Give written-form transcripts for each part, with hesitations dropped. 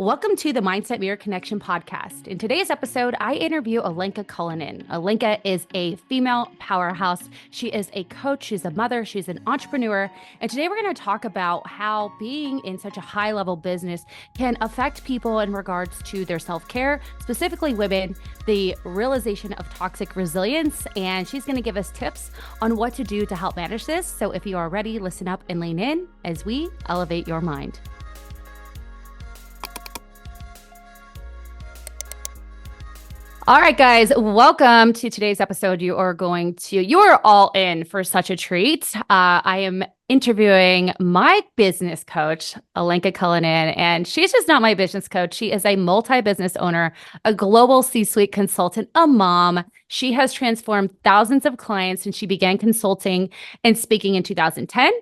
Welcome to the Mindset Mirror Connection podcast. In today's episode, I interview Olenka Cullinan. Olenka is a female powerhouse. She is a coach, she's a mother, she's an entrepreneur. And today we're going to talk about how being in such a high level business can affect people in regards to their self-care, specifically women, the realization of toxic resilience. And she's going to give us tips on what to do to help manage this. So if you are ready, listen up and lean in as we elevate your mind. All right, guys, welcome to today's episode. You are all in for such a treat. I am interviewing my business coach, Olenka Cullinan, and she's just not my business coach. She is a multi-business owner, a global C-suite consultant, a mom. She has transformed thousands of clients since she began consulting and speaking in 2010.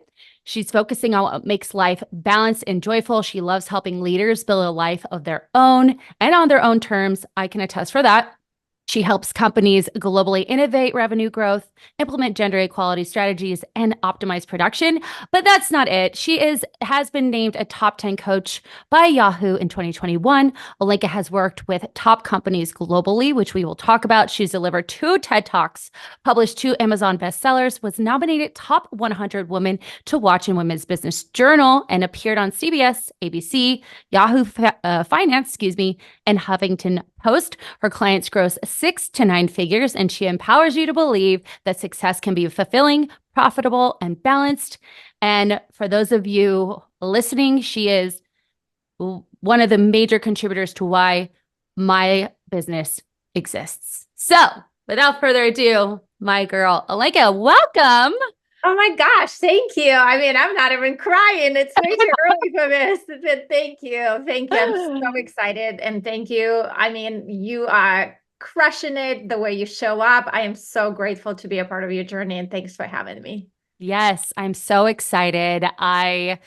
She's focusing on what makes life balanced and joyful. She loves helping leaders build a life of their own and on their own terms. I can attest for that. She helps companies globally innovate revenue growth, implement gender equality strategies, and optimize production. But that's not it. She has been named a top 10 coach by Yahoo in 2021. Olenka has worked with top companies globally, which we will talk about. She's delivered 2 TED Talks, published 2 Amazon bestsellers, was nominated top 100 women to watch in Women's Business Journal, and appeared on CBS, ABC, Yahoo Finance, and Huffington Post. Her clients gross 6 to 9 figures, and she empowers you to believe that success can be fulfilling, profitable, and balanced. And for those of you listening, she is one of the major contributors to why my business exists. So without further ado, my girl, Olenka, welcome. Oh my gosh, thank you. I mean, I'm not even crying. It's way too early for this. But thank you. Thank you. I'm so excited. And thank you. I mean, you are crushing it the way you show up. I am so grateful to be a part of your journey. And thanks for having me. Yes, I'm so excited. I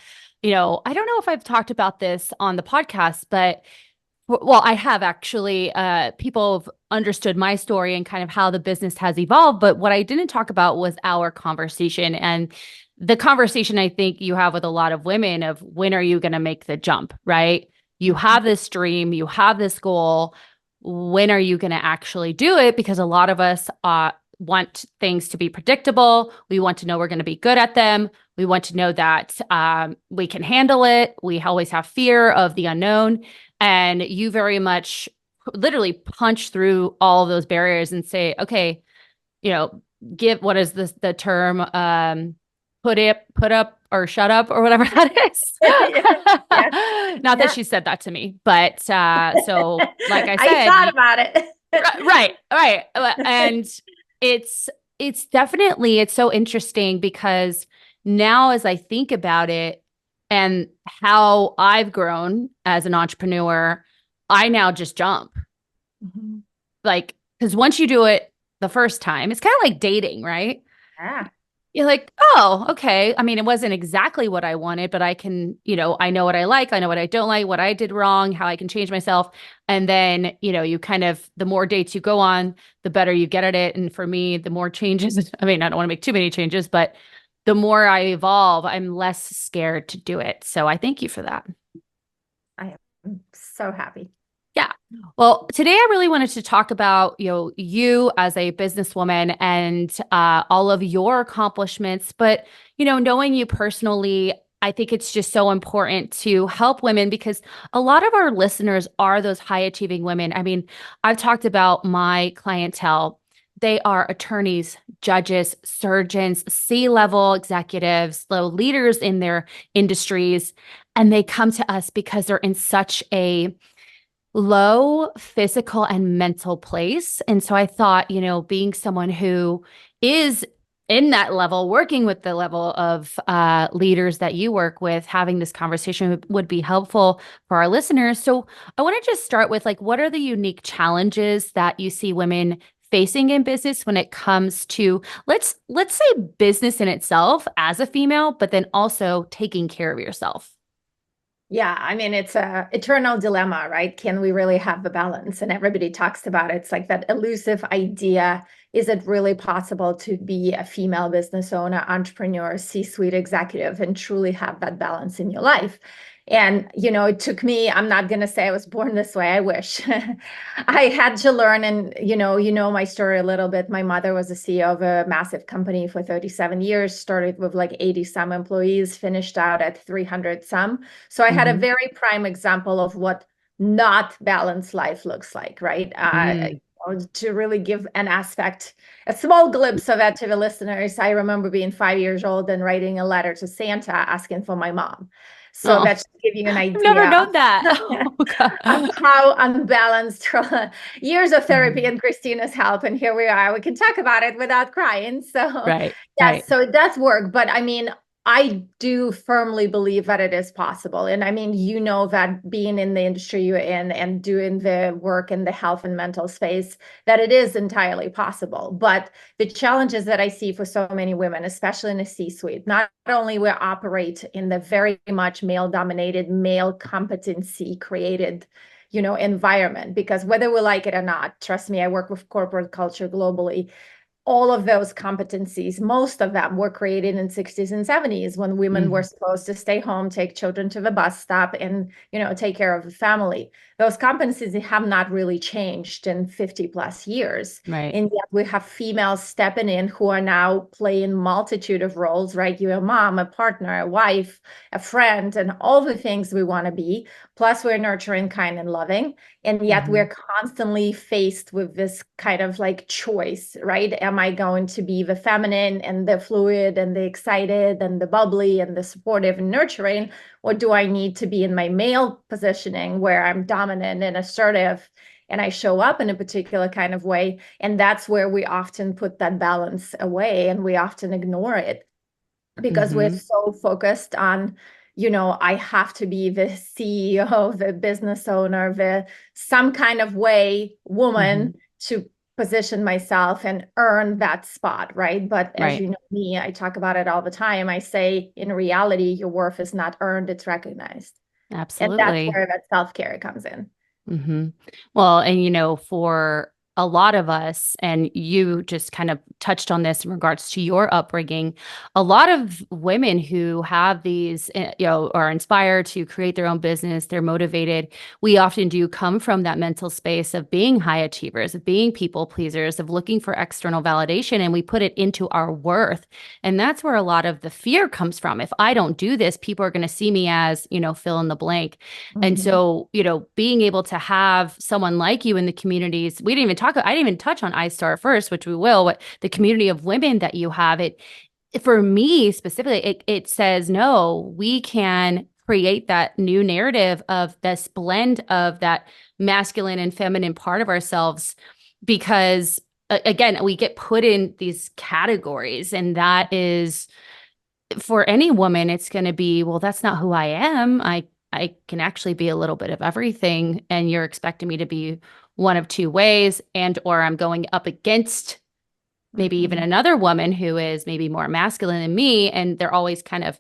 don't know if I've talked about this on the podcast, but well, I have actually. People have understood my story and kind of how the business has evolved. But what I didn't talk about was our conversation and the conversation I think you have with a lot of women of when are you going to make the jump, right? You have this dream, you have this goal. When are you going to actually do it? Because a lot of us want things to be predictable. We want to know we're going to be good at them. We want to know that we can handle it. We always have fear of the unknown. And you very much literally punch through all of those barriers and say, okay, what is the term? Put up or shut up or whatever that is. Not that she said that to me, but so like I said, I thought about it. Right. And it's definitely, it's so interesting because now as I think about it, and how I've grown as an entrepreneur, I now just jump. Mm-hmm. Like, because once you do it the first time, it's kind of like dating, right? Yeah. You're like, oh, okay. I mean, it wasn't exactly what I wanted, but I can, I know what I like. I know what I don't like, what I did wrong, how I can change myself. And then, you kind of, the more dates you go on, the better you get at it. And for me, the more changes, I mean, I don't want to make too many changes, but the more I evolve, I'm less scared to do it. So I thank you for that. I am so happy. Yeah. Well, today I really wanted to talk about, you as a businesswoman and all of your accomplishments. But, knowing you personally, I think it's just so important to help women because a lot of our listeners are those high achieving women. I mean, I've talked about my clientele. They are attorneys, judges, surgeons, C-level executives, leaders in their industries. And they come to us because they're in such a low physical and mental place. And so I thought, being someone who is in that level, working with the level of leaders that you work with, having this conversation would be helpful for our listeners. So I want to just start with what are the unique challenges that you see women facing in business when it comes to let's say business in itself as a female, but then also taking care of yourself? Yeah, I mean, it's a eternal dilemma, right? Can we really have the balance? And everybody talks about it. It's like that elusive idea. Is it really possible to be a female business owner, entrepreneur, C-suite executive, and truly have that balance in your life? And, it took me, I'm not going to say I was born this way. I wish I had to learn. And, my story a little bit. My mother was the CEO of a massive company for 37 years, started with like 80 some employees, finished out at 300 some. So I had a Mm-hmm. very prime example of what not balanced life looks like, right? Mm, To really give an aspect, a small glimpse of that to the listeners. I remember being 5 years old and writing a letter to Santa asking for my mom. So oh, that should give you an I've never idea known that. Oh of God. how unbalanced years of therapy Mhm. and Christina's help. And here we are. We can talk about it without crying. So, Right, yes, right. so it does work. But I mean, I do firmly believe that it is possible. And I mean, that being in the industry you're in and doing the work in the health and mental space, that it is entirely possible. But the challenges that I see for so many women, especially in the C-suite, not only we operate in the very much male-dominated, male competency created, environment, because whether we like it or not, trust me, I work with corporate culture globally. All of those competencies, most of them were created in 60s and 70s when women were Mhm. supposed to stay home, take children to the bus stop, and take care of the family. Those competencies have not really changed in 50 plus years. Right. And yet we have females stepping in who are now playing multitude of roles, right? You're a mom, a partner, a wife, a friend, and all the things we want to be. Plus, we're nurturing, kind, and loving. And yet Hmm. we're constantly faced with this kind of like choice, right? Am I going to be the feminine and the fluid and the excited and the bubbly and the supportive and nurturing? Or do I need to be in my male positioning where I'm dominant and assertive and I show up in a particular kind of way? And that's where we often put that balance away and we often ignore it because we're Hmm. so focused on, I have to be the CEO, the business owner, the some kind of way Hmm. woman to position myself and earn that spot, right? But as Right. you know me, I talk about it all the time. I say, in reality, your worth is not earned, it's recognized. And that's Absolutely. where that self-care comes in. Hmm. Well, and for a lot of us, and you just kind of touched on this in regards to your upbringing, a lot of women who have these, are inspired to create their own business, they're motivated. We often do come from that mental space of being high achievers, of being people pleasers, of looking for external validation, and we put it into our worth. And that's where a lot of the fear comes from. If I don't do this, people are going to see me as, fill in the blank. And Mhm. so, being able to have someone like you in the communities, I didn't even touch on iStar at first, which we will, but the community of women that you have, for me specifically, it says, no, we can create that new narrative of this blend of that masculine and feminine part of ourselves because again, we get put in these categories and that is for any woman, it's going to be, well, that's not who I am. I can actually be a little bit of everything, and you're expecting me to be one of two ways, and or I'm going up against maybe even Mhm. another woman who is maybe more masculine than me, and they're always kind of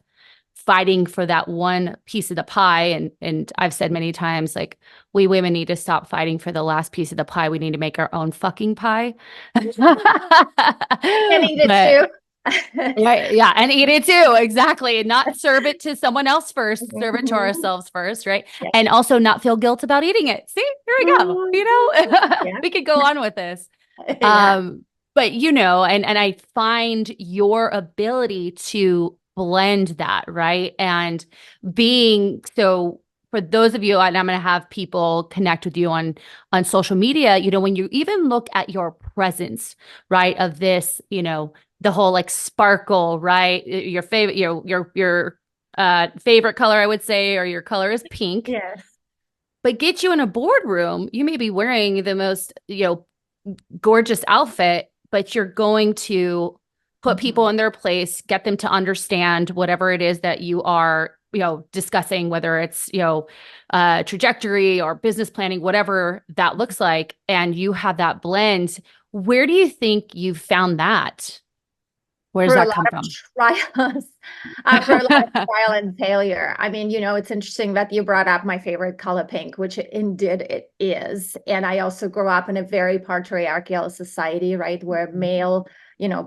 fighting for that one piece of the pie. And I've said many times, like, we women need to stop fighting for the last piece of the pie. We need to make our own fucking pie. And eat it But too. yeah, yeah, and eat it too. Exactly. Not serve it to someone else first, serve it to Mhm. ourselves first, right? Yeah. And also not feel guilt about eating it. See, here we go. Yeah. We could go on with this. Yeah. But and I find your ability to blend that, right? And being so for those of you, and I'm going to have people connect with you on social media, when you even look at your presence, right, of this, the whole like sparkle, right? Your favorite, your favorite color, I would say, or your color is pink. Yes. But get you in a boardroom, you may be wearing the most, gorgeous outfit, but you're going to put people Mhm. in their place, get them to understand whatever it is that you are, discussing, whether it's, trajectory or business planning, whatever that looks like. And you have that blend. Where do you think you found that? Where does Through a that lot come of from? trials, after a lot of trial and failure. I mean, it's interesting that you brought up my favorite color pink, which indeed it is. And I also grew up in a very patriarchal society, right, where male,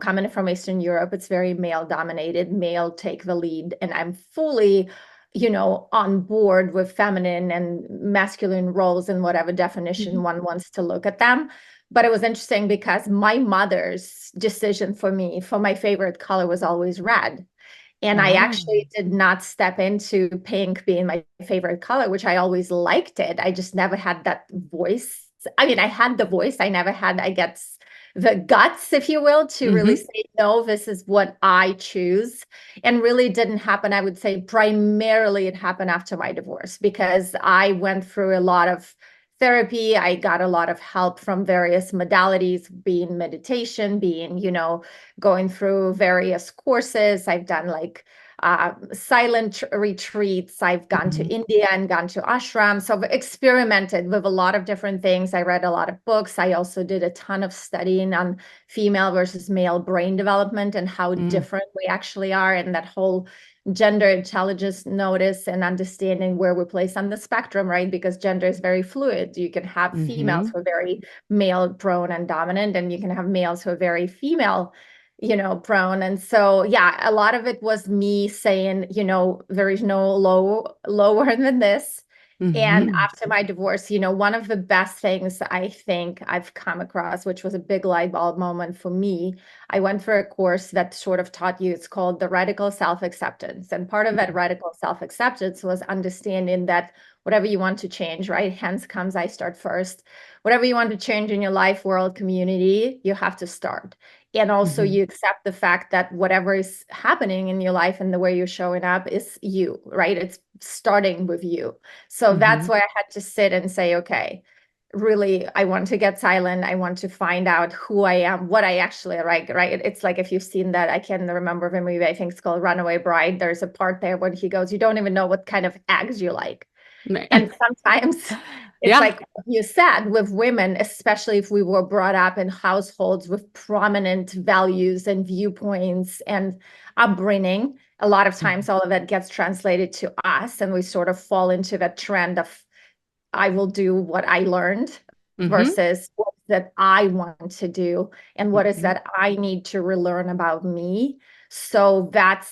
coming from Eastern Europe, it's very male dominated, male take the lead. And I'm fully on board with feminine and masculine roles in whatever definition Mhm. one wants to look at them. But it was interesting because my mother's decision for me, for my favorite color, was always red. And I Oh. actually did not step into pink being my favorite color, which I always liked it. I just never had that voice. I mean, I had the voice. I never had, I guess, the guts, if you will, to really Hmm. say, no, this is what I choose. And really didn't happen. I would say primarily it happened after my divorce because I went through a lot of therapy. I got a lot of help from various modalities, being meditation, being, going through various courses. I've done like silent retreats. I've gone to Hmm. India and gone to ashrams. So I've experimented with a lot of different things. I read a lot of books. I also did a ton of studying on female versus male brain development and how Mm. different we actually are, and that whole gender intelligence notice and understanding where we place on the spectrum, right? Because gender is very fluid. You can have females Hmm. who are very male prone and dominant, and you can have males who are very female prone. And so, yeah, a lot of it was me saying, there is no lower than this. And Hmm. after my divorce, one of the best things I think I've come across, which was a big light bulb moment for me, I went for a course that sort of taught you, it's called the radical self-acceptance. And part of that radical self-acceptance was understanding that whatever you want to change, right? Hence comes I start first. Whatever you want to change in your life, world, community, you have to start. And also Hmm. you accept the fact that whatever is happening in your life and the way you're showing up is you, right? It's starting with you. So that's Hmm. why I had to sit and say, okay, really, I want to get silent. I want to find out who I am, what I actually like, right? It's like if you've seen that, I can remember the movie, I think it's called Runaway Bride. There's a part there when he goes, you don't even know what kind of eggs you like. And sometimes it's Yeah. like you said with women, especially if we were brought up in households with prominent values and viewpoints and upbringing, a lot of times all of that gets translated to us, and we sort of fall into that trend of I will do what I learned Hmm. versus what that I want to do and what is Hmm. that I need to relearn about me. So that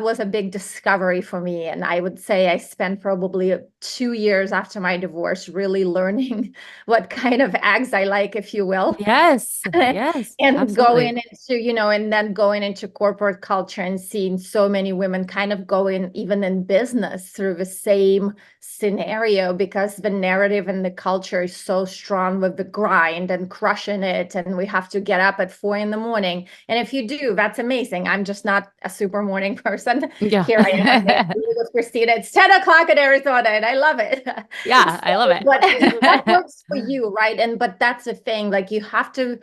was a big discovery for me. And I would say I spent probably 2 years after my divorce really learning what kind of eggs I like, if you will. Yes. Yes. And Absolutely. going into, and then going into corporate culture and seeing so many women kind of going even in business through the same scenario because the narrative and the culture is so strong with the grind and crushing it. And we have to get up at 4 a.m. And if you do, that's amazing. I'm just not a super morning person. Yeah. Here I am on the with Christina. It's 10 o'clock in Arizona and I love it. Yeah. I love So, but what it. works for you, right? And but that's the thing, like you have to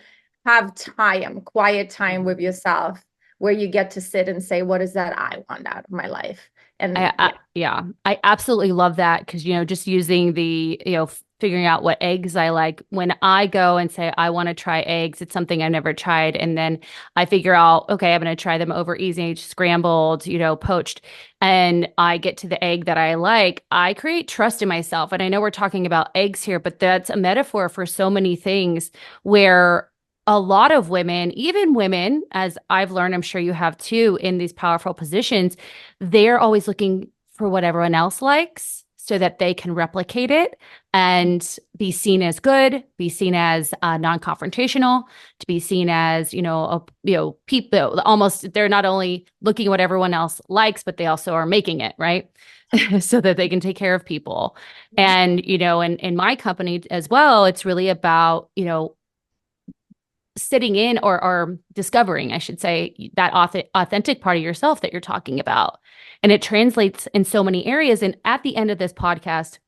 have time, quiet time with yourself where you get to sit and say, what is that I want out of my life? And yeah. Yeah, I absolutely love that because, just using figuring out what eggs I like. When I go and say, I want to try eggs, it's something I've never tried. And then I figure out, okay, I'm going to try them over easy, scrambled, poached. And I get to the egg that I like. I create trust in myself. And I know we're talking about eggs here, but that's a metaphor for so many things where a lot of women, even women, as I've learned, I'm sure you have too, in these powerful positions, they're always looking for what everyone else likes so that they can replicate it and be seen as good, be seen as non-confrontational, to be seen as, people almost they're not only looking at what everyone else likes, but they also are making it, right? So that they can take care of people. Yeah. And, in my company as well, it's really about, sitting in or discovering, I should say, that authentic part of yourself that you're talking about. And it translates in so many areas. And at the end of this podcast,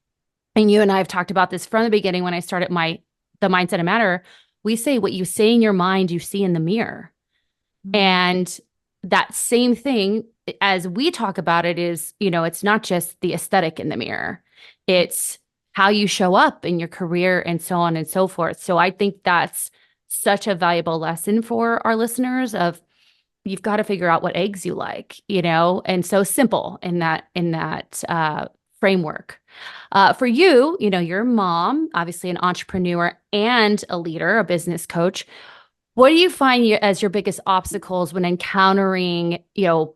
and you and I have talked about this from the beginning when I started the Mindset of Matter, we say what you say in your mind, you see in the mirror. Mhm. And that same thing, as we talk about it, is, it's not just the aesthetic in the mirror, it's how you show up in your career and so on and so forth. So I think that's such a valuable lesson for our listeners of you've got to figure out what eggs you like, and so simple in that framework. For you, your mom, obviously an entrepreneur and a leader, a business coach. What do you find as your biggest obstacles when encountering,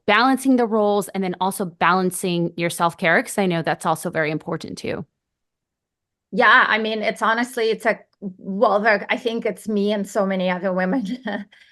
balancing the roles and then also balancing your self-care? Because I know that's also very important too. Yeah, I mean, it's honestly, it's a well, I think it's me and so many other women.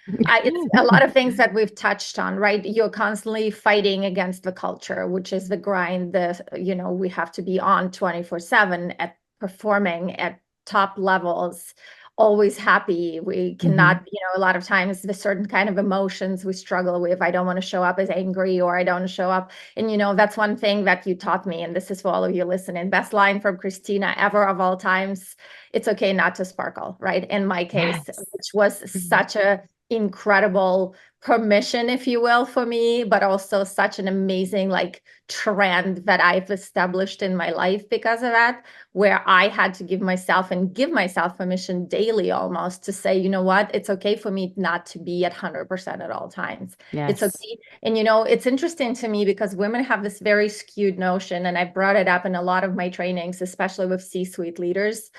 It's a lot of things that we've touched on, right? You're constantly fighting against the culture, which is the grind. We have to be on 24/7 at performing at top levels, always happy. We Hmm. cannot, a lot of times the certain kind of emotions we struggle with. I don't want to show up as angry, or I don't show up. And that's one thing that you taught me, and this is for all of you listening. Best line from Christina ever of all times. It's okay not to sparkle, right? In my case, Yes. which was Mhm. such a incredible permission, if you will, for me, but also such an amazing like trend that I've established in my life because of that, where I had to give myself permission daily almost to say, you know what, it's okay for me not to be at 100% at all times. It's Yes. okay. And it's interesting to me because women have this very skewed notion, and I brought it up in a lot of my trainings, especially with C-suite leaders.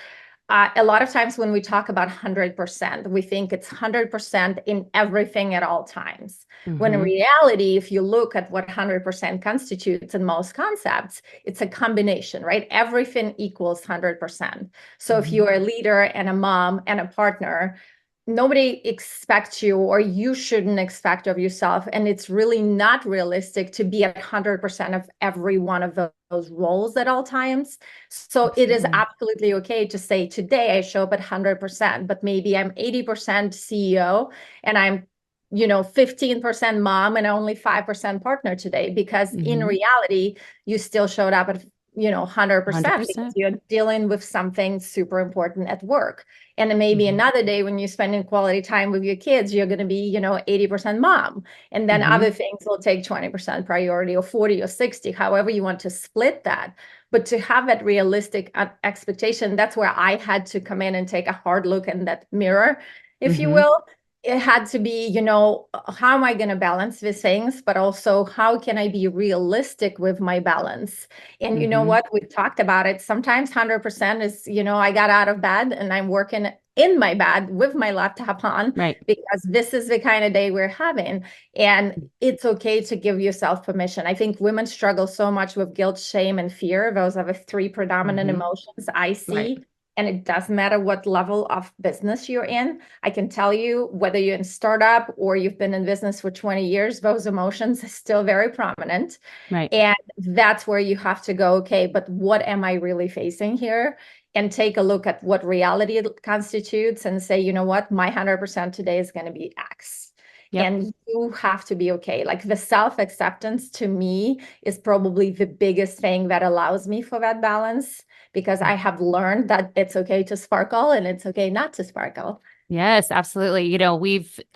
A lot of times when we talk about 100%, we think it's 100% in everything at all times. When in Hmm. reality, if you look at what 100% constitutes in most concepts, it's a combination, right? Everything equals 100%. So if Hmm. you're a leader and a mom and a partner, nobody expects you, or you shouldn't expect of yourself. And it's really not realistic to be at 100% of every one of those roles at all times. So it is Absolutely. absolutely okay to say, today I show up at 100%, but maybe I'm 80% CEO and I'm 15% mom and only 5% partner today, because in Hmm. reality, you still showed up at 100% because 100%. you're dealing with something super important at work. And then maybe Hmm. another day when you're spending quality time with your kids, you're going to be 80% mom. And then other Hmm. things will take 20% priority, or 40 or 60, however you want to split that. But to have that realistic expectation, that's where I had to come in and take a hard look in that mirror, if you Hmm. will. It had to be, how am I going to balance these things, but also how can I be realistic with my balance? And you know Hmm. what? We've talked about it. Sometimes 100% is, I got out of bed and I'm working in my bed with my laptop on, Right. because this is the kind of day we're having. And it's okay to give yourself permission. I think women struggle so much with guilt, shame, and fear. Those are the three predominant Hmm. emotions I Right. see. And it doesn't matter what level of business you're in. I can tell you, whether you're in startup or you've been in business for 20 years, those emotions are still very prominent. Right. And that's where you have to go, okay, but what am I really facing here? And take a look at what reality constitutes and say, you know what, my 100% today is going to be X. Yep. And you have to be okay. Like, the self acceptance to me is probably the biggest thing that allows me for that balance, because I have learned that it's okay to sparkle and it's okay not to sparkle. Yes, absolutely.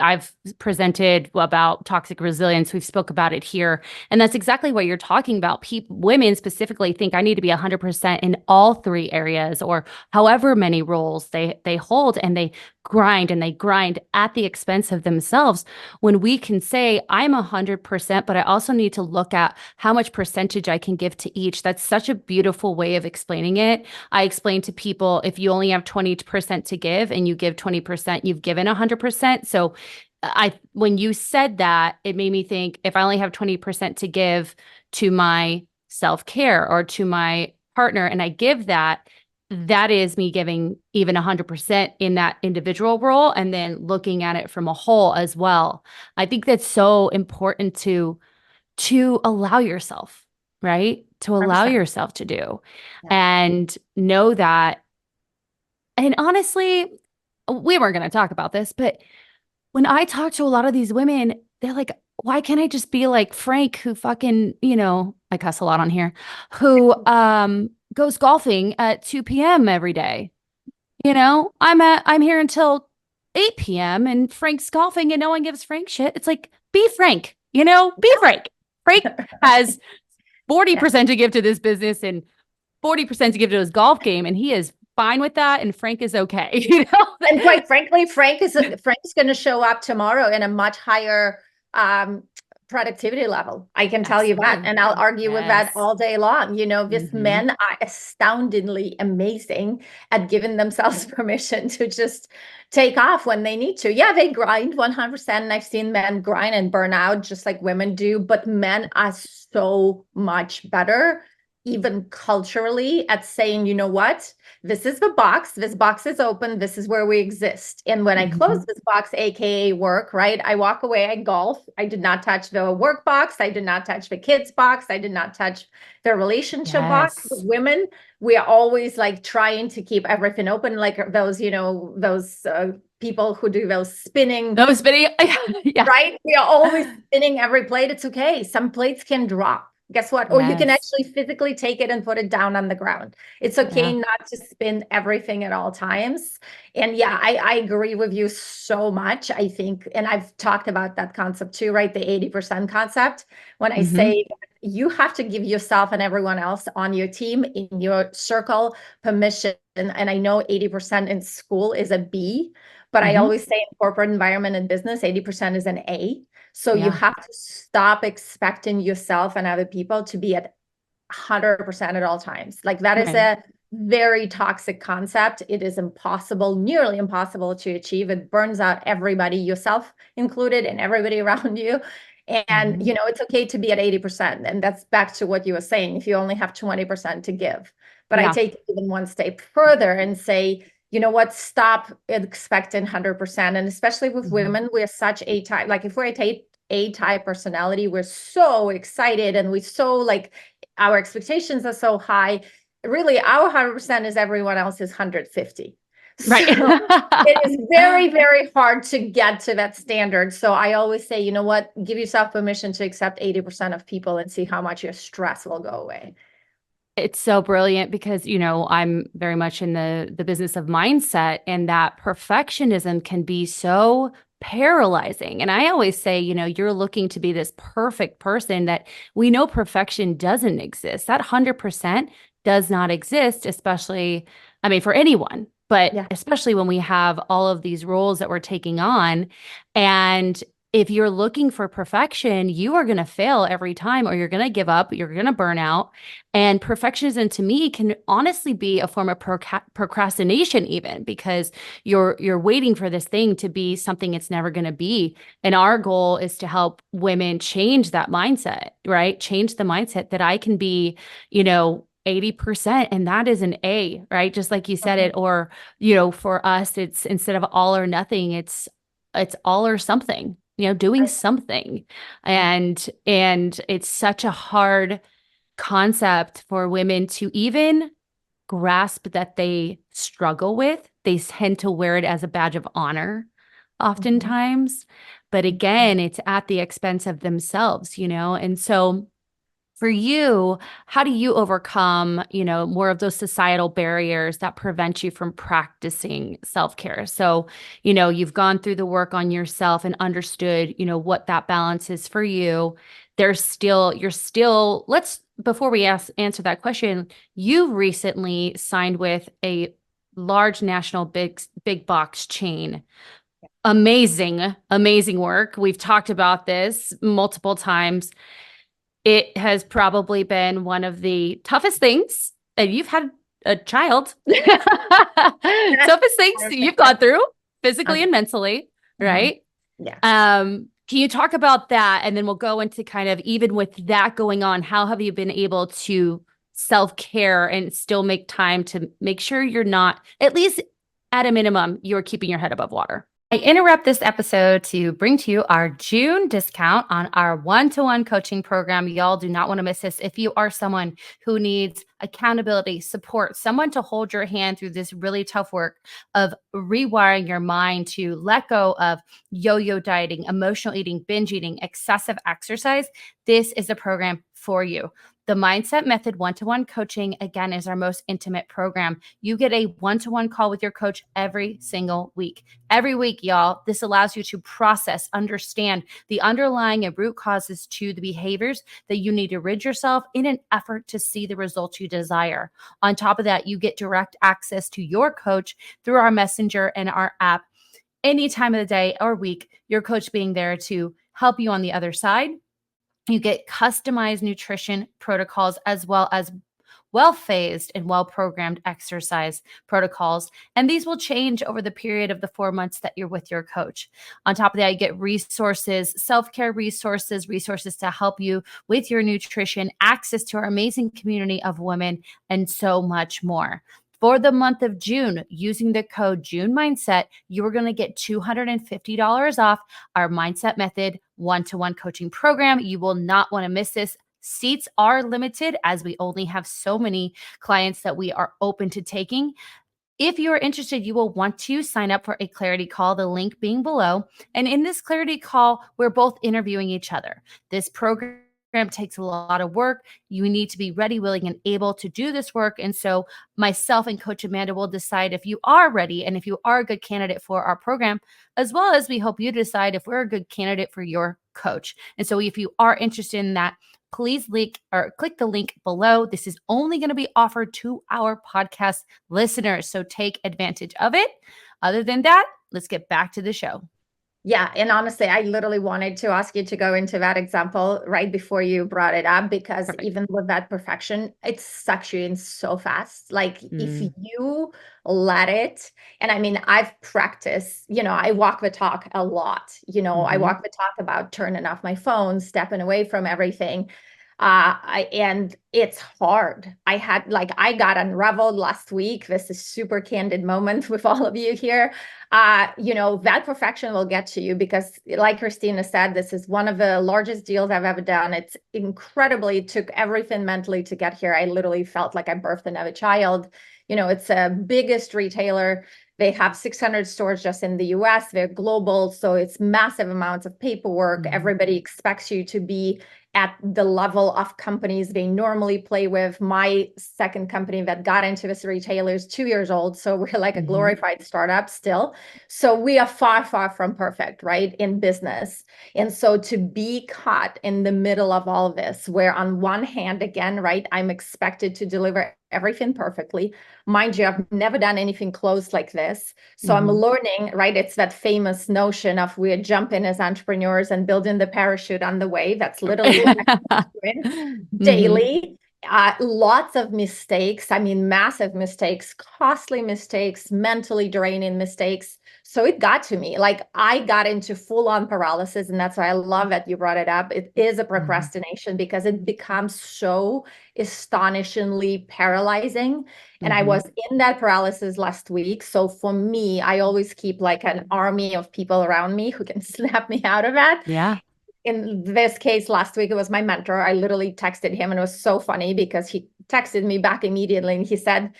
I've presented about toxic resilience. We've spoke about it here. And that's exactly what you're talking about. Women specifically think I need to be 100% in all three areas or however many roles they hold, and they grind at the expense of themselves, when we can say I'm 100%, but I also need to look at how much percentage I can give to each. That's such a beautiful way of explaining it. I explain to people, if you only have 20% to give and you give 20%, you've given 100%. So when you said that, it made me think, if I only have 20% to give to my self-care or to my partner, and I give that, that is me giving even 100% in that individual role, and then looking at it from a whole as well. I think that's so important to allow yourself, right? To allow 100%. yourself to do Yeah. and know that. And honestly, we weren't going to talk about this, but when I talk to a lot of these women, they're like, why can't I just be like Frank, who fucking, I cuss a lot on here, who goes golfing at 2 p.m. every day? I'm here until 8 p.m. and Frank's golfing and no one gives Frank shit. It's like, be Frank, be Frank. Frank has Yeah. 40% to give to this business and 40% to give to his golf game, and he is fine with that, and Frank is okay. And quite frankly, Frank's going to show up tomorrow in a much higher productivity level. I can tell you that. Absolutely. And I'll argue with that Yes. all day long. These Hmm. men are astoundingly amazing at giving themselves permission to just take off when they need to. Yeah, they grind 100%. And I've seen men grind and burn out just like women do, but men are so much better, even culturally, at saying, you know what? This is the box. This box is open. This is where we exist. And when I Hmm. close this box, AKA work, right? I walk away, I golf. I did not touch the work box. I did not touch the kids box. I did not touch the relationship box. With Yes. women, we are always like trying to keep everything open, like those, those people who do those spinning, Those video. Yeah. right? We are always spinning every plate. It's okay. Some plates can drop. Guess what? Or you can Yes. actually physically take it and put it down on the ground. It's okay Yeah. not to spin everything at all times. And yeah, I agree with you so much. I think, and I've talked about that concept too, right? The 80% concept. When I Hmm. say you have to give yourself and everyone else on your team, in your circle, permission. And I know 80% in school is a B, but I Hmm. always say in corporate environment and business, 80% is an A. So you Yeah. have to stop expecting yourself and other people to be at 100% at all times. Like that is Right. a very toxic concept. It is impossible, nearly impossible to achieve. It burns out everybody, yourself included, and everybody around you. And, Hmm. it's okay to be at 80%. And that's back to what you were saying, if you only have 20% to give. But I Yeah. take it even one step further and say, you know what, stop expecting 100%. And especially with Hmm. women, we're such a type, like if we're a type personality, we're so excited and we so like our expectations are so high. Really, our 100% is everyone else's 150. Right. So it is very, very hard to get to that standard. So I always say, you know what, give yourself permission to accept 80% of people and see how much your stress will go away. It's so brilliant because, I'm very much in the business of mindset, and that perfectionism can be so paralyzing. And I always say, you're looking to be this perfect person that we know perfection doesn't exist. That 100% does not exist, especially, I mean, for anyone, but Yeah. especially when we have all of these roles that we're taking on. And if you're looking for perfection, you are going to fail every time, or you're going to give up, you're going to burn out. And perfectionism to me can honestly be a form of procrastination, even because you're waiting for this thing to be something it's never going to be. And our goal is to help women change that mindset, right? Change the mindset that I can be, 80%, and that is an A, right? Just like you said Mhm. it. Or, for us, it's instead of all or nothing, it's all or something, doing Right. something. Yeah. And it's such a hard concept for women to even grasp that they struggle with. They tend to wear it as a badge of honor Mhm. oftentimes. But Mhm. again, it's at the expense of themselves, And so for you, how do you overcome, more of those societal barriers that prevent you from practicing self-care? So, you've gone through the work on yourself and understood, what that balance is for you. You're still, before we answer that question, you recently signed with a large national big box chain. Amazing, amazing work. We've talked about this multiple times. It has probably been one of the toughest things, and you've had a child. Toughest things you've gone through physically and mentally, Mhm. right? Yeah. Can you talk about that? And then we'll go into kind of, even with that going on, how have you been able to self-care and still make time to make sure you're not, at least at a minimum, you're keeping your head above water? I interrupt this episode to bring to you our June discount on our one-to-one coaching program. Y'all do not want to miss this. If you are someone who needs accountability, support, someone to hold your hand through this really tough work of rewiring your mind to let go of yo-yo dieting, emotional eating, binge eating, excessive exercise, this is a program for you. The Mindset Method one-to-one coaching, again, is our most intimate program. You get a one-to-one call with your coach every single week. Every week, y'all. This allows you to process, understand the underlying and root causes to the behaviors that you need to rid yourself in an effort to see the results you desire. On top of that, you get direct access to your coach through our messenger and our app any time of the day or week, your coach being there to help you on the other side. You get customized nutrition protocols as well as well phased and well programmed exercise protocols. And these will change over the period of the 4 months that you're with your coach. On top of that, you get resources, self care resources, resources to help you with your nutrition, access to our amazing community of women, and so much more. For the month of June, using the code June Mindset, you are going to get $250 off our Mindset Method one-to-one coaching program. You will not want to miss this. Seats are limited as we only have so many clients that we are open to taking. If you are interested, you will want to sign up for a clarity call, the link being below. And in this clarity call, we're both interviewing each other. This program takes a lot of work. You need to be ready, willing, and able to do this work. And so myself and Coach Amanda will decide if you are ready and if you are a good candidate for our program, as well as we hope you decide if we're a good candidate for your coach. And so if you are interested in that, please click the link below. This is only going to be offered to our podcast listeners, so take advantage of it. Other than that, let's get back to the show. Yeah. And honestly, I literally wanted to ask you to go into that example right before you brought it up, because Perfect. even with that perfection, it sucks you in so fast. Like if you let it, and I mean, I've practiced, I walk the talk a lot, I walk the talk about turning off my phone, stepping away from everything. And it's hard. I got unraveled last week. This is super candid moment with all of you here. That perfection will get to you because, like Christina said, this is one of the largest deals I've ever done. It's incredibly, it took everything mentally to get here. I literally felt like I birthed another child. It's a biggest retailer. They have 600 stores just in the US. They're global. So it's massive amounts of paperwork. Everybody expects you to be at the level of companies they normally play with. My second company that got into this retailer is 2 years old. So we're like a glorified startup still. So we are far, far from perfect, right, in business. And so to be caught in the middle of all this, where on one hand, again, right, I'm expected to deliver everything perfectly. Mind you, I've never done anything close like this. So I'm learning, right? It's that famous notion of we're jumping as entrepreneurs and building the parachute on the way. That's literally what I'm doing daily. Lots of mistakes. I mean, massive mistakes, costly mistakes, mentally draining mistakes. So it got to me. Like I got into full-on paralysis. And that's why I love that you brought it up. It is a procrastination because it becomes so astonishingly paralyzing. And I was in that paralysis last week. So for me, I always keep like an army of people around me who can snap me out of that. Yeah. In this case, last week, it was my mentor. I literally texted him, and it was so funny because he texted me back immediately and he said,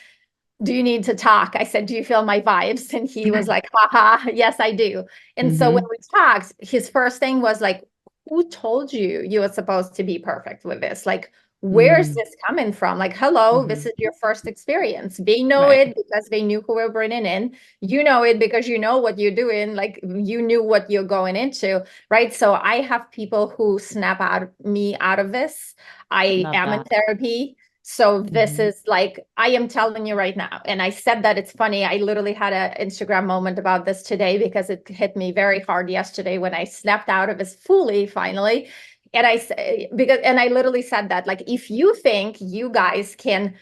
"Do you need to talk?" I said, "Do you feel my vibes?" And he was like, haha, yes, I do. And so when we talked, his first thing was like, "Who told you you were supposed to be perfect with this? Like, where's this coming from? Like, hello, this is your first experience." They know Right. it because they knew who we're bringing in. You know it because you know what you're doing. Like, you knew what you're going into, right? So I have people who snap me out of this. I Love am in that. therapy. So this is like, I am telling you right now. And I said that it's funny. I literally had an Instagram moment about this today because it hit me very hard yesterday when I snapped out of it fully, finally. And I literally said that, like, if you think you guys can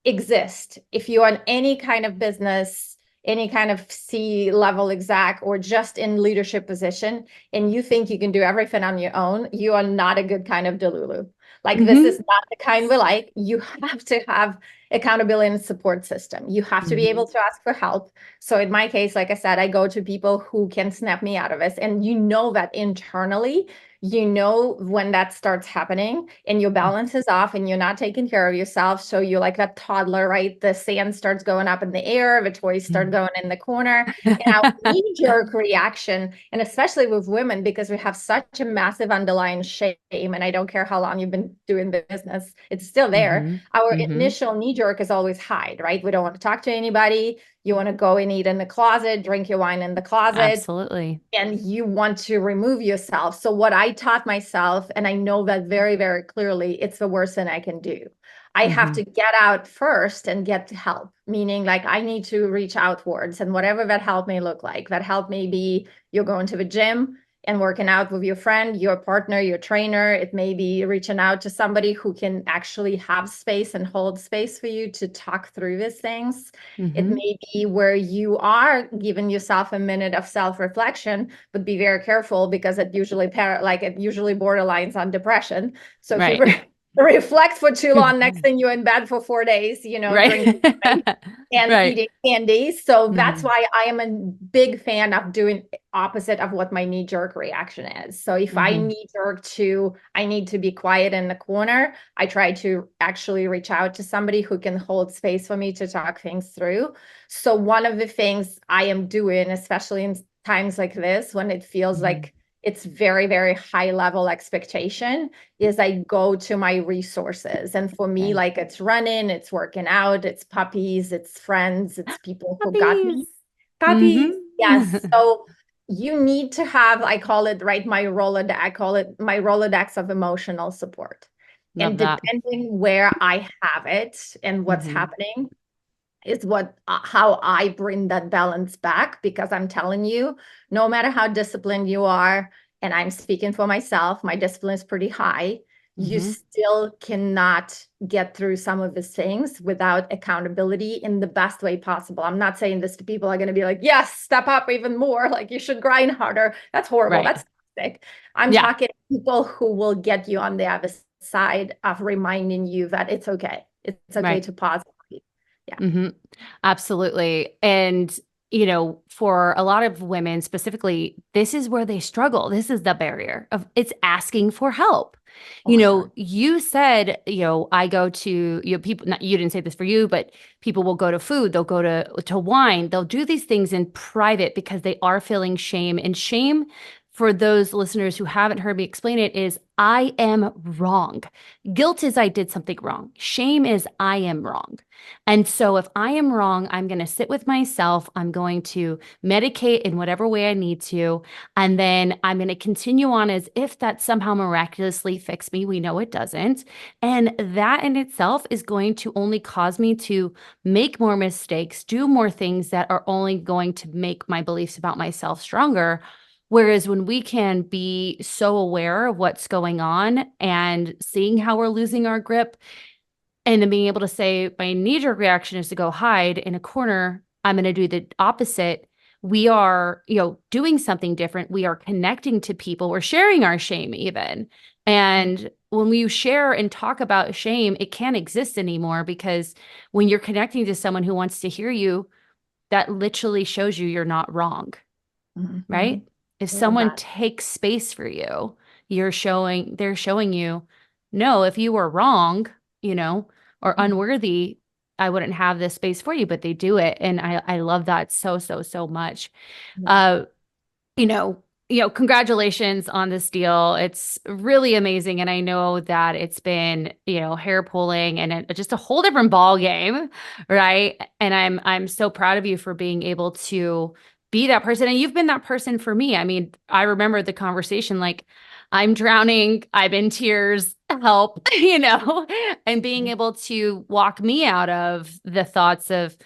exist, if you're in any kind of business, any kind of C-level exec, or just in leadership position, and you think you can do everything on your own, you are not a good kind of Delulu. Like, this is not the kind we like. You have to have accountability and support system. You have to be able to ask for help. So in my case, like I said, I go to people who can snap me out of this. And that internally, when that starts happening and your balance is off and you're not taking care of yourself. So you're like that toddler, right? The sand starts going up in the air, the toys start going in the corner. And our knee-jerk reaction, and especially with women, because we have such a massive underlying shame, and I don't care how long you've been doing the business, it's still there. Our initial knee-jerk is always hide, right? We don't want to talk to anybody. You want to go and eat in the closet, drink your wine in the closet. Absolutely. And you want to remove yourself. So what I taught myself, and I know that very, very clearly, it's the worst thing I can do. I have to get out first and get help, meaning like I need to reach outwards, and whatever that help may look like. That help may be you're going to the gym and working out with your friend, your partner, your trainer. It may be reaching out to somebody who can actually have space and hold space for you to talk through these things. It Mm-hmm. may be where you are giving yourself a minute of self-reflection, but be very careful because it usually borderlines on depression. So if you Right. reflect for too long, next thing you're in bed for 4 days, Right. drinking wine and Right. eating candy. So that's Mm-hmm. why I am a big fan of doing opposite of what my knee-jerk reaction is. So if I Mm-hmm. I need to be quiet in the corner, I try to actually reach out to somebody who can hold space for me to talk things through. So one of the things I am doing, especially in times like this, when it feels Mm-hmm. like it's very, very high level expectation, is I go to my resources. And for me, Okay. like it's running, it's working out, it's puppies, it's friends, it's people who got me. Puppies. Puppies, yes. Mm-hmm. So you need to have, I call it, right, my Rolodex, I call it my Rolodex of emotional support. Love And that. depending where I have it and what's Mm-hmm. happening, is what how I bring that balance back, because I'm telling you, no matter how disciplined you are, and I'm speaking for myself, my discipline is pretty high, you Mm-hmm. still cannot get through some of these things without accountability in the best way possible. I'm not saying this to people are going to be like, yes, step up even more, like you should grind harder. That's horrible. Right. That's toxic. I'm Yeah. talking people who will get you on the other side of reminding you that it's okay. It's okay Right. to pause. Yeah. Mm-hmm. Absolutely. And, for a lot of women specifically, this is where they struggle. This is the barrier of it's asking for help. Oh my God. You said, I go to, people, not, you didn't say this for you, but people will go to food, they'll go to wine, they'll do these things in private because they are feeling shame. And shame, for those listeners who haven't heard me explain it, is I am wrong. Guilt is I did something wrong. Shame is I am wrong. And so if I am wrong, I'm going to sit with myself. I'm going to medicate in whatever way I need to. And then I'm going to continue on as if that somehow miraculously fixed me. We know it doesn't. And that in itself is going to only cause me to make more mistakes, do more things that are only going to make my beliefs about myself stronger. Whereas when we can be so aware of what's going on and seeing how we're losing our grip, and then being able to say, my knee-jerk reaction is to go hide in a corner. I'm going to do the opposite. We are, doing something different. We are connecting to people. We're sharing our shame even. And when we share and talk about shame, it can't exist anymore, because when you're connecting to someone who wants to hear you, that literally shows you you're not wrong, Mm-hmm. right? If Love someone that. takes space for you, they're showing you, no, if you were wrong, or Mhm. unworthy, I wouldn't have this space for you, but they do it. And I love that so, so, so much. Yeah. Uh, you know, congratulations on this deal. It's really amazing. And I know that it's been, hair pulling and just a whole different ball game, right? And I'm so proud of you for being able to be that person. And you've been that person for me. I mean, I remember the conversation, like, I'm drowning, I'm in tears, help, and being able to walk me out of the thoughts of,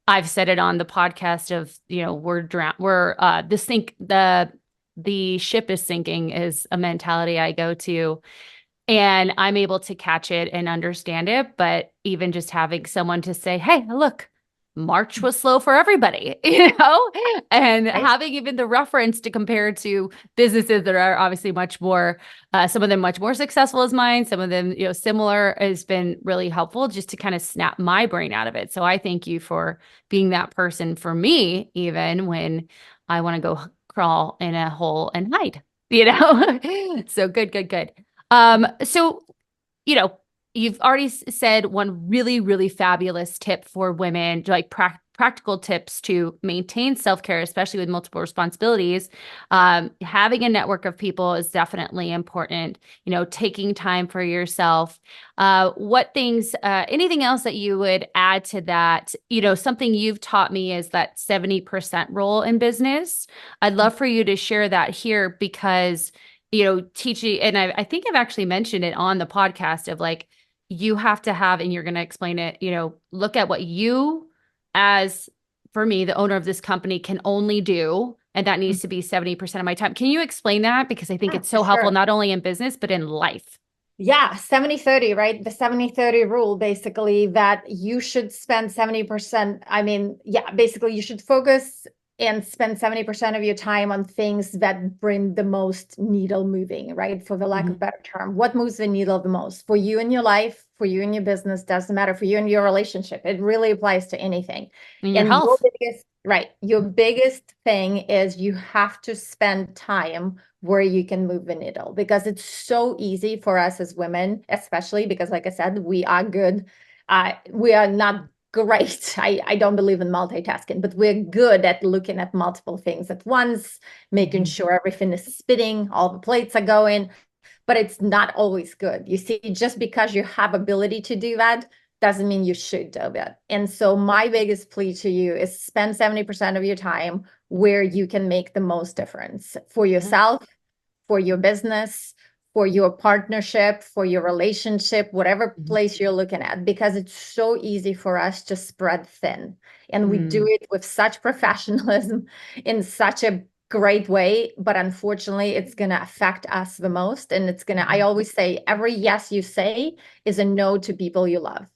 I've said it on the podcast of, the ship is sinking is a mentality I go to, and I'm able to catch it and understand it. But even just having someone to say, hey, look, March was slow for everybody, and Right. having even the reference to compare to businesses that are obviously much more, some of them much more successful as mine, some of them, similar, has been really helpful just to kind of snap my brain out of it. So I thank you for being that person for me, even when I want to go crawl in a hole and hide, So good, good, good. So, you know, you've already said one really, really fabulous tip for women, like practical tips to maintain self-care, especially with multiple responsibilities. Having a network of people is definitely important, taking time for yourself. Anything else that you would add to that? Something you've taught me is that 70% rule in business. I'd love for you to share that here, because teaching, and I think I've actually mentioned it on the podcast of like, you have to have, and you're going to explain it, look at what you, as for me, the owner of this company, can only do And that needs to be 70% of my time. Can you explain that? Because I think Yeah, it's for so helpful, sure. not only in business, but in life. Yeah, 70/30, right? The 70/30 rule, basically, that you should spend 70%. I mean, yeah, basically, you should focus and spend 70% of your time on things that bring the most needle moving, right? For the lack of Mhm. better term, what moves the needle the most for you in your life, for you in your business, doesn't matter, for you in your relationship. It really applies to anything. And your And your health. biggest, right, your biggest thing is you have to spend time where you can move the needle because it's so easy for us as women, especially because, like I said, we are good. We are not great. I don't believe in multitasking, but we're good at looking at multiple things at once, making Mhm. sure everything is spinning, all the plates are going, but it's not always good. You see, just because you have ability to do that doesn't mean you should do it. And so my biggest plea to you is spend 70% of your time where you can make the most difference for Yeah. yourself, for your business, for your partnership, for your relationship, whatever Mhm. place you're looking at, because it's so easy for us to spread thin. And we do Mm. it with such professionalism in such a great way, but unfortunately, it's going to affect us the most. And it's going to, I Mhm. always say, every yes you say is a no to people you love.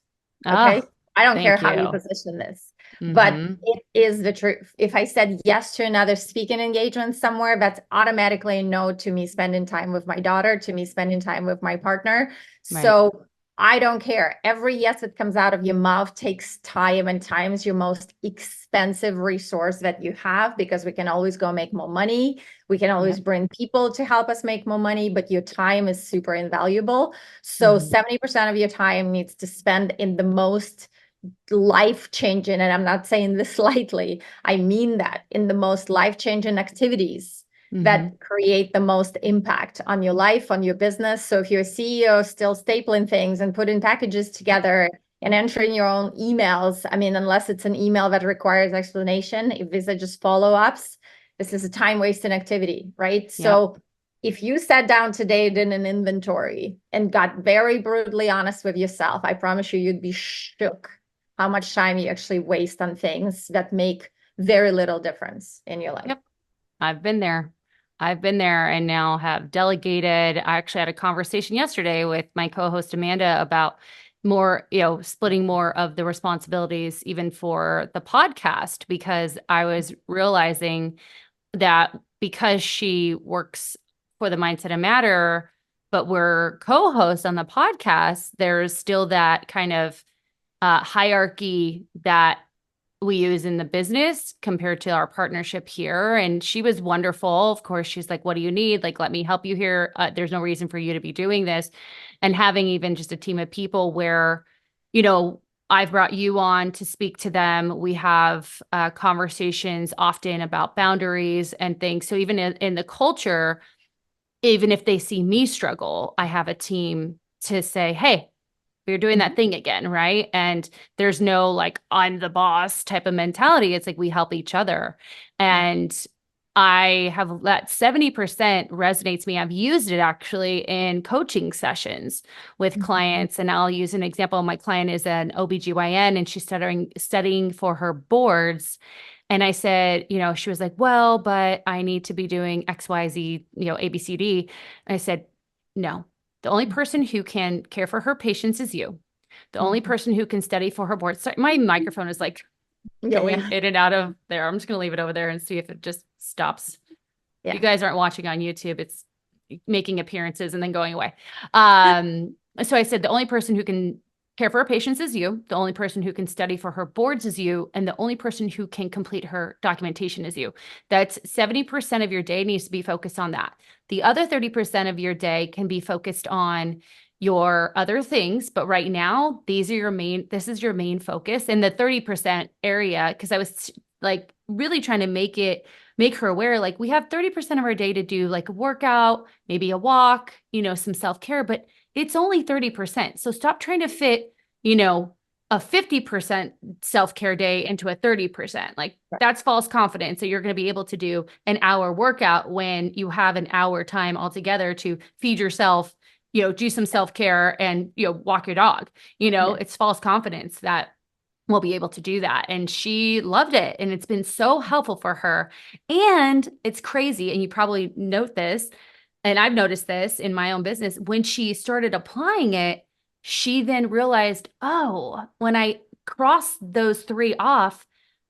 Okay. Oh, I don't care thank how you you. position this, but Hmm. it is the truth. If I said yes to another speaking engagement somewhere, that's automatically a no to me spending time with my daughter, to me spending time with my partner. Right. So I don't care. Every yes that comes out of your mouth takes time, and time is your most expensive resource that you have because we can always go make more money. We can always Yep. bring people to help us make more money, but your time is super invaluable. So Hmm. 70% of your time needs to spend in the most life changing, and I'm not saying this lightly, I mean that in the most life changing activities Hmm. that create the most impact on your life, on your business. So if you're a CEO still stapling things and putting packages together and entering your own emails, I mean, unless it's an email that requires explanation, if these are just follow-ups, this is a time wasting activity, right? Yep. So if you sat down today, did an inventory and got very brutally honest with yourself, I promise you, you'd be shook how much time you actually waste on things that make very little difference in your life. Yep. I've been there. I've been there and now have delegated. I actually had a conversation yesterday with my co-host Amanda about more, splitting more of the responsibilities even for the podcast because I was realizing that because she works for the Mindset and Matter, but we're co-hosts on the podcast, there's still that kind of hierarchy that we use in the business compared to our partnership here. And she was wonderful. Of course, she's like, what do you need? Like, let me help you here. There's no reason for you to be doing this. And having even just a team of people where, you know, I've brought you on to speak to them. We have conversations often about boundaries and things. So even in the culture, even if they see me struggle, I have a team to say, hey, you're doing that Mhm. thing again, right? And there's no like I'm the boss type of mentality. It's like we help each other. Yeah. And I have that 70% resonates me. I've used it actually in coaching sessions with Mhm. clients. And I'll use an example. My client is an OBGYN and she's studying for her boards. And I said, she was like, well, but I need to be doing XYZ, ABCD. I said, no, the only person who can care for her patients is you. The only Mhm. person who can study for her board. Sorry, my microphone is like Yeah, going yeah, in and out of there. I'm just going to leave it over there and see if it just stops. If you yeah. guys aren't watching on YouTube, it's making appearances and then going away. So I said, the only person who can care for her patients is you. The only person who can study for her boards is you. And the only person who can complete her documentation is you. That's 70% of your day needs to be focused on that. The other 30% of your day can be focused on your other things. But right now, this is your main focus. And the 30% area, because I was like really trying to make her aware like we have 30% of our day to do like a workout, maybe a walk, some self-care, but it's only 30%. So stop trying to fit, a 50% self-care day into a 30%. Like Right. that's false confidence. So you're going to be able to do an hour workout when you have an hour time altogether to feed yourself, do some self-care and, walk your dog. Yeah. It's false confidence that will be able to do that. And she loved it. And it's been so helpful for her. And it's crazy. And you probably note this, and I've noticed this in my own business. When she started applying it, she then realized, oh, when I crossed those three off,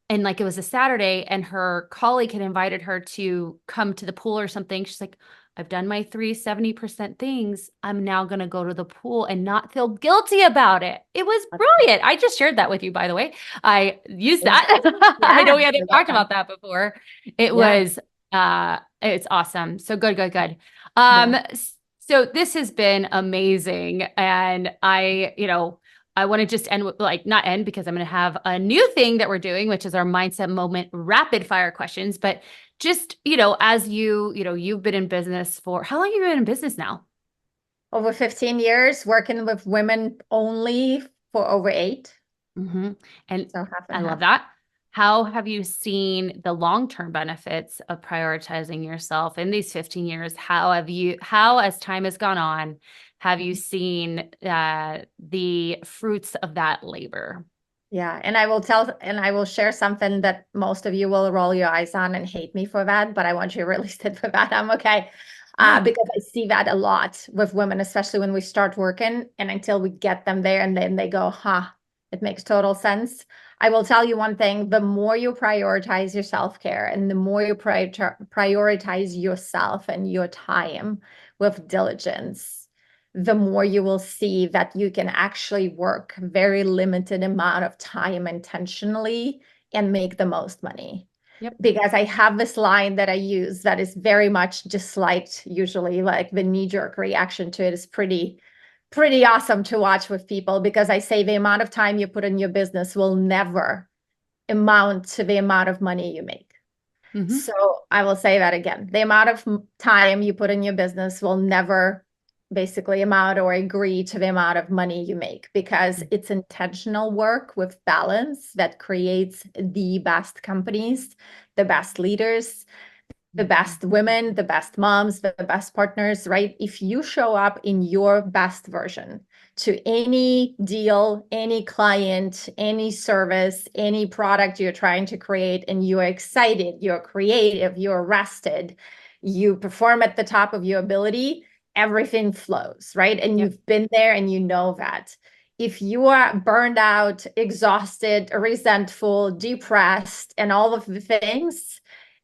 and like it was a Saturday, and her colleague had invited her to come to the pool or something. She's like, I've done my 70% things. I'm now going to go to the pool and not feel guilty about it. It was brilliant. I just shared that with you, by the way. I used Yeah. that. I know Yeah. we hadn't You're talked welcome. about that before. It Yeah. was, it's awesome. So good, good, good. Yeah. So this has been amazing. And I want to just end with like not end because I'm going to have a new thing that we're doing, which is our mindset moment rapid fire questions. But just, as you've been in business for how long have you been in business now? Over 15 years working with women only for over 8. hmm And So half I and love half. that. How have you seen the long-term benefits of prioritizing yourself in these 15 years? How, as time has gone on, have you seen the fruits of that labor? Yeah, and I will share something that most of you will roll your eyes on and hate me for that, but I want you to really sit for that. I'm okay. Because I see that a lot with women, especially when we start working and until we get them there and then they go, huh, it makes total sense. I will tell you one thing, the more you prioritize your self-care and the more you prioritize yourself and your time with diligence, the more you will see that you can actually work very limited amount of time intentionally and make the most money. Yep. Because I have this line that I use that is very much disliked, usually like the knee-jerk reaction to it is pretty awesome to watch with people because I say the amount of time you put in your business will never amount to the amount of money you make. hmm So I will say that again. The amount of time you put in your business will never basically amount or agree to the amount of money you make because it's intentional work with balance that creates the best companies, the best leaders, the best women, the best moms, the best partners, right? If you show up in your best version to any deal, any client, any service, any product you're trying to create, and you're excited, you're creative, you're rested, you perform at the top of your ability, everything flows, right? And Yep. you've been there and you know that. If you are burned out, exhausted, resentful, depressed, and all of the things,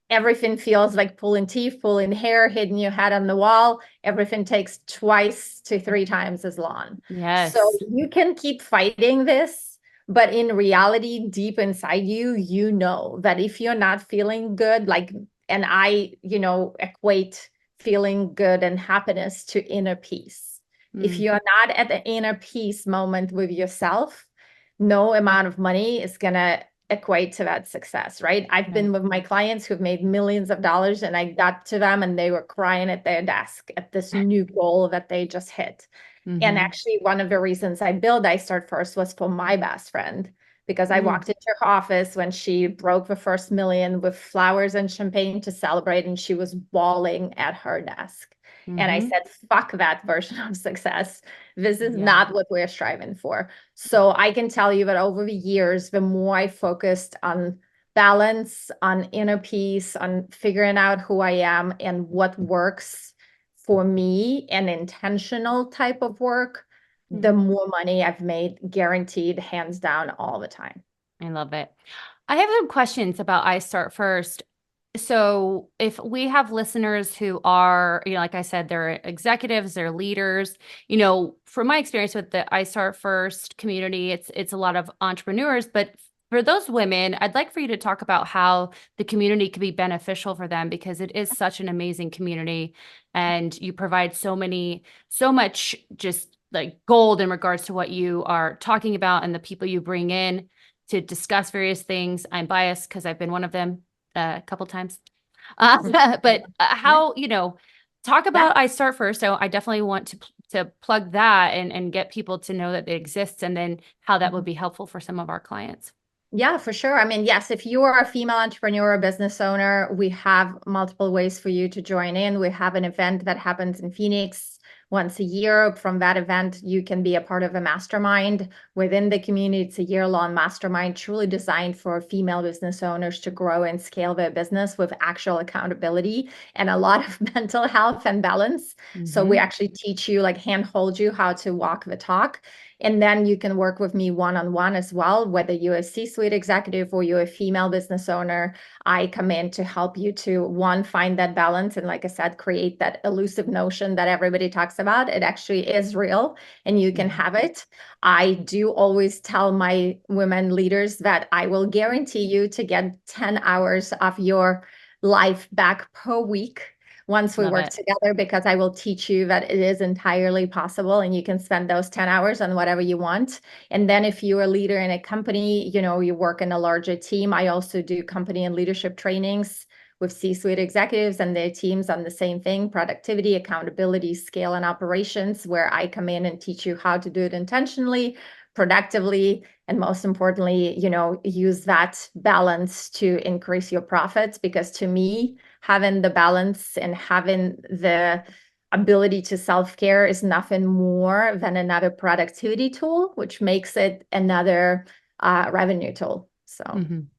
everything feels like pulling teeth, pulling hair, hitting your head on the wall. Everything takes twice to 3 times as long. So Yes. you can keep fighting this, but in reality, deep inside you, you know that if you're not feeling good, like, and I, equate feeling good and happiness to inner peace. If Mm. you're not at the inner peace moment with yourself, no amount of money is going to equate to that success, right? I've Right. been with my clients who've made millions of dollars and I got to them and they were crying at their desk at this new goal that they just hit. And hmm actually, one of the reasons I built I Start First was for my best friend because I Mm. walked into her office when she broke the first million with flowers and champagne to celebrate, and she was bawling at her desk. And I hmm said, fuck that version of success. This is Yeah. not what we're striving for. So I can tell you that over the years, the more I focused on balance, on inner peace, on figuring out who I am and what works for me, an intentional type of work, the hmm more money I've made, guaranteed, hands down, all the time. I love it. I have some questions about I Start First. So, if we have listeners who are, like I said, they're executives, they're leaders, from my experience with the I Start First community, it's a lot of entrepreneurs, but for those women, I'd like for you to talk about how the community could be beneficial for them because it is such an amazing community and you provide so much just like gold in regards to what you are talking about and the people you bring in to discuss various things. I'm biased because I've been one of them a couple times. But Yeah. how, talk Yeah. about I Start First. So I definitely want to plug that and get people to know that it exists and then how that would be helpful for some of our clients. Yeah, for sure. I mean, yes, if you are a female entrepreneur or business owner, we have multiple ways for you to join in. We have an event that happens in Phoenix once a year. From that event, you can be a part of a mastermind within the community. It's a year-long mastermind truly designed for female business owners to grow and scale their business with actual accountability and a lot of mental health and balance. So we actually teach you, like handhold you how to walk the talk. And then you can work with me one-on-one as well, whether you're a C-suite executive or you're a female business owner. I come in to help you to, one, find that balance. And like I said, create that elusive notion that everybody talks about. It actually is real and you can have it. I do always tell my women leaders that I will guarantee you to get 10 hours of your life back per week once we Love work it. together, because I will teach you that it is entirely possible and you can spend those 10 hours on whatever you want. And then if you're a leader in a company, you work in a larger team, I also do company and leadership trainings with C-suite executives and their teams on the same thing: productivity, accountability, scale, and operations, where I come in and teach you how to do it intentionally, productively, and most importantly, use that balance to increase your profits. Because to me, having the balance and having the ability to self-care is nothing more than another productivity tool, which makes it another revenue tool. So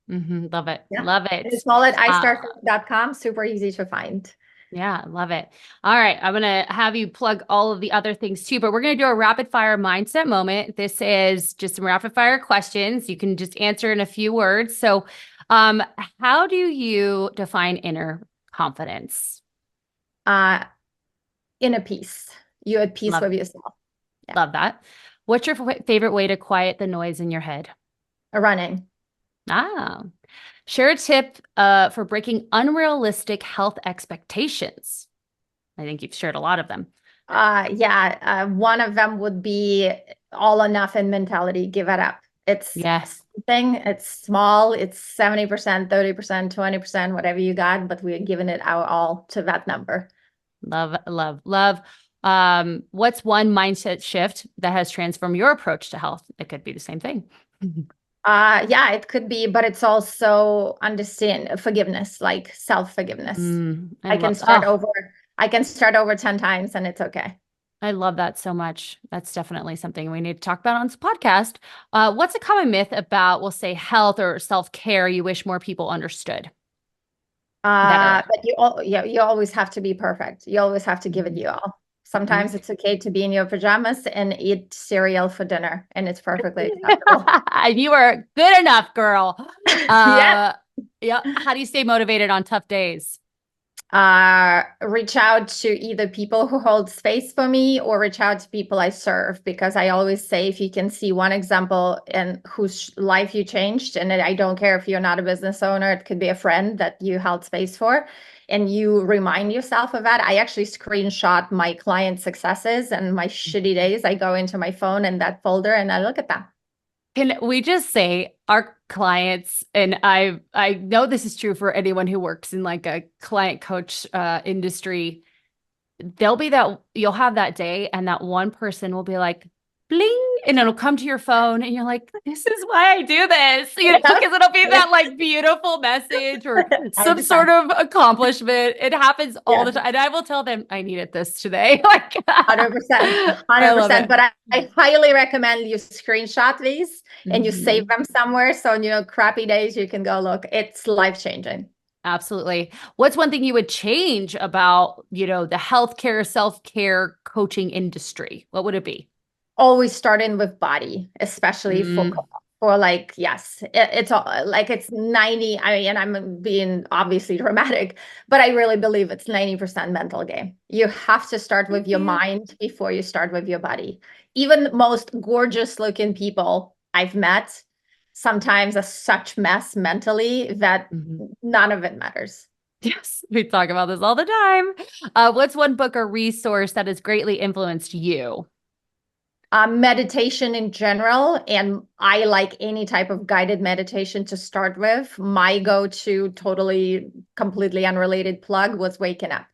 Love it. yeah, Love it's it. all at Uh, istartfit.com. Super easy to find. yeah, love it. All right. I'm going to have you plug all of the other things too, but we're going to do a rapid fire mindset moment. This is just some rapid fire questions. You can just answer in a few words. So, how do you define inner confidence? Uh, Inner peace. You're at peace Love, with yourself. Yeah. love that. What's your favorite way to quiet the noise in your head? Running. Ah, share a tip for breaking unrealistic health expectations. I think you've shared a lot of them. Yeah, one of them would be all or nothing mentality. Give it up. It's Yes. thing. It's small. It's 70%, 30%, 20%, whatever you got, but we're giving it our all to that number. Love, love, love. What's one mindset shift that has transformed your approach to health? It could be the same thing. Yeah, it could be, but it's also understand forgiveness, like self-forgiveness. I I can love, start oh, over. I can start over 10 times and it's okay. I love that so much. That's definitely something we need to talk about on this podcast. What's a common myth about, we'll say, health or self-care you wish more people understood better? But you always have to be perfect. You always have to give it Mhm. you all. Mhm. Sometimes it's okay to be in your pajamas and eat cereal for dinner, and it's perfectly acceptable. You are good enough, girl. Yeah. Uh, yeah. How do you stay motivated on tough days? Reach out to either people who hold space for me or reach out to people I serve, because I always say if you can see one example in whose life you changed, and I don't care if you're not a business owner, it could be a friend that you held space for, and you remind yourself of that. I actually screenshot my client successes and my shitty days. I go into my phone and that folder and I look at them. Can we just say our clients, and I know this is true for anyone who works in like a client coach industry, there'll be that you'll have that day and that one person will be like bling and it'll come to your phone and you're like, this is why I do this, because it'll be that like beautiful message or some sort 100%. of accomplishment. It happens all the Yeah. time. And I will tell them I needed this today. Like 100%, I love 100%. it. But I highly recommend you screenshot these and you save Mhm. them somewhere. So, crappy days, you can go look. It's life-changing. Absolutely. What's one thing you would change about, the healthcare, self-care coaching industry? What would it be? Always starting with body, especially Mm, for like, yes, it's all like it's 90. I mean, and I'm being obviously dramatic, but I really believe it's 90% mental game. You have to start thank with your you. mind before you start with your body. Even the most gorgeous looking people I've met sometimes are such mess mentally that Mhm. none of it matters. Yes, we talk about this all the time. What's one book or resource that has greatly influenced you? Meditation in general, and I like any type of guided meditation to start with. My go-to, totally, completely unrelated plug was Waking Up.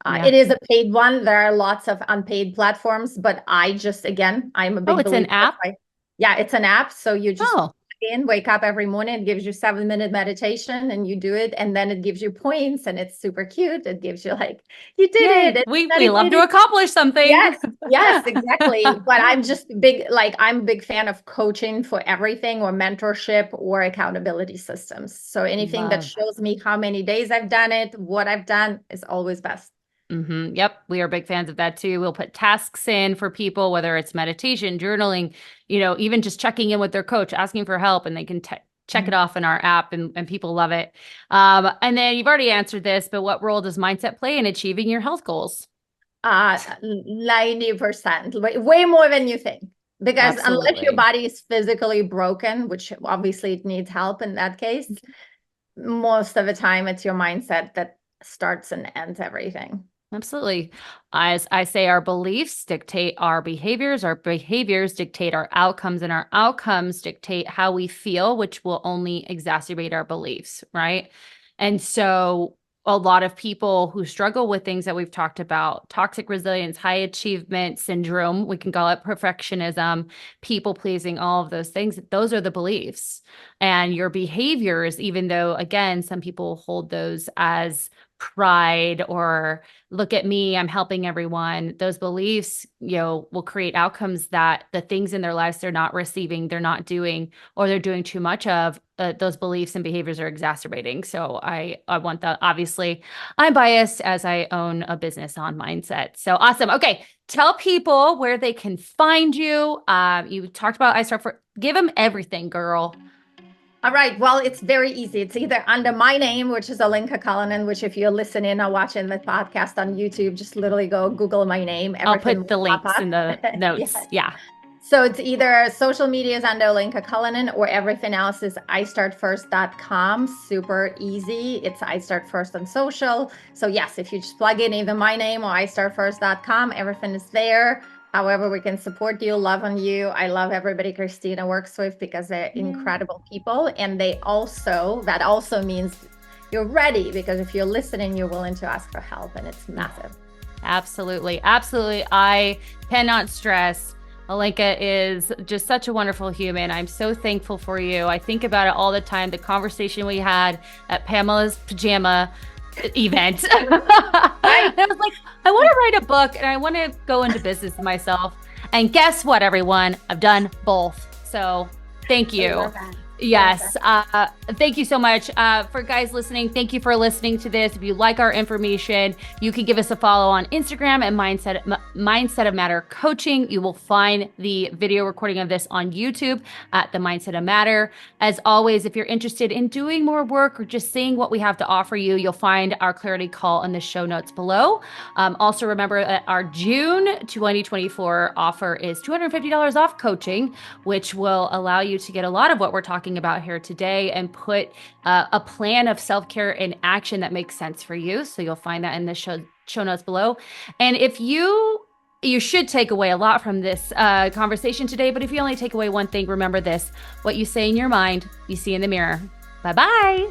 Yeah. It is a paid one. There are lots of unpaid platforms, but again, I'm a Oh, big it's an believer. app? Yeah, it's an app. So you just Oh. in, wake up every morning, it gives you 7-minute meditation and you do it. And then it gives you points and it's super cute. It gives you like, you did Yay. it. And We love to accomplish something. yes, yes, exactly. But I'm just big, like I'm a big fan of coaching for everything or mentorship or accountability systems. So anything that Love. shows me how many days I've done it, what I've done is always best. Yep, we are big fans of that too. We'll put tasks in for people, whether it's meditation, journaling, even just checking in with their coach, asking for help, and they can check it off in our app, and people love it. And then you've already answered this, but what role does mindset play in achieving your health goals? 90%, way more than you think. Because unless your Absolutely. body is physically broken, which obviously it needs help in that case, most of the time it's your mindset that starts and ends everything. Absolutely. As I say, our beliefs dictate our behaviors dictate our outcomes, and our outcomes dictate how we feel, which will only exacerbate our beliefs, right? And so a lot of people who struggle with things that we've talked about, toxic resilience, high achievement syndrome, we can call it perfectionism, people pleasing, all of those things, those are the beliefs. And your behaviors, even though, again, some people hold those as pride or look at me, I'm helping everyone. Those beliefs, will create outcomes that the things in their lives they're not receiving, they're not doing, or they're doing too much of, those beliefs and behaviors are exacerbating. So I want that. Obviously, I'm biased as I own a business on mindset. So awesome. Okay. Tell people where they can find you. You talked about give them everything, girl. All right. Well, it's very easy. It's either under my name, which is Olenka Cullinan, which if you're listening or watching the podcast on YouTube, just literally go Google my name. I'll Everything put the will pop links in the up. notes. Yes. Yeah. So it's either social media is under Olenka Cullinan or everything else is istartfirst.com. Super easy. It's I Start First on social. So yes, if you just plug in either my name or istartfirst.com, everything is there. However, we can support you, love on you. I love everybody Christina works with because they're incredible people. And that also means you're ready because if you're listening, you're willing to ask for help and it's massive. Absolutely. Absolutely. I cannot stress Olenka is just such a wonderful human. I'm so thankful for you. I think about it all the time. The conversation we had at Pamela's pajama event. I was like, I want to write a book and I want to go into business myself. And guess what, everyone? I've done both. So thank you. Yes. Thank you so much for guys listening. Thank you for listening to this. If you like our information, you can give us a follow on Instagram at Mindset of Matter Coaching. You will find the video recording of this on YouTube at the Mindset of Matter. As always, if you're interested in doing more work or just seeing what we have to offer you, you'll find our clarity call in the show notes below. Also remember that our June 2024 offer is $250 off coaching, which will allow you to get a lot of what we're talking about here today and put a plan of self-care in action that makes sense for you. So you'll find that in the show notes below. And if you should take away a lot from this conversation today, but if you only take away one thing, remember this: what you say in your mind, you see in the mirror. Bye-bye.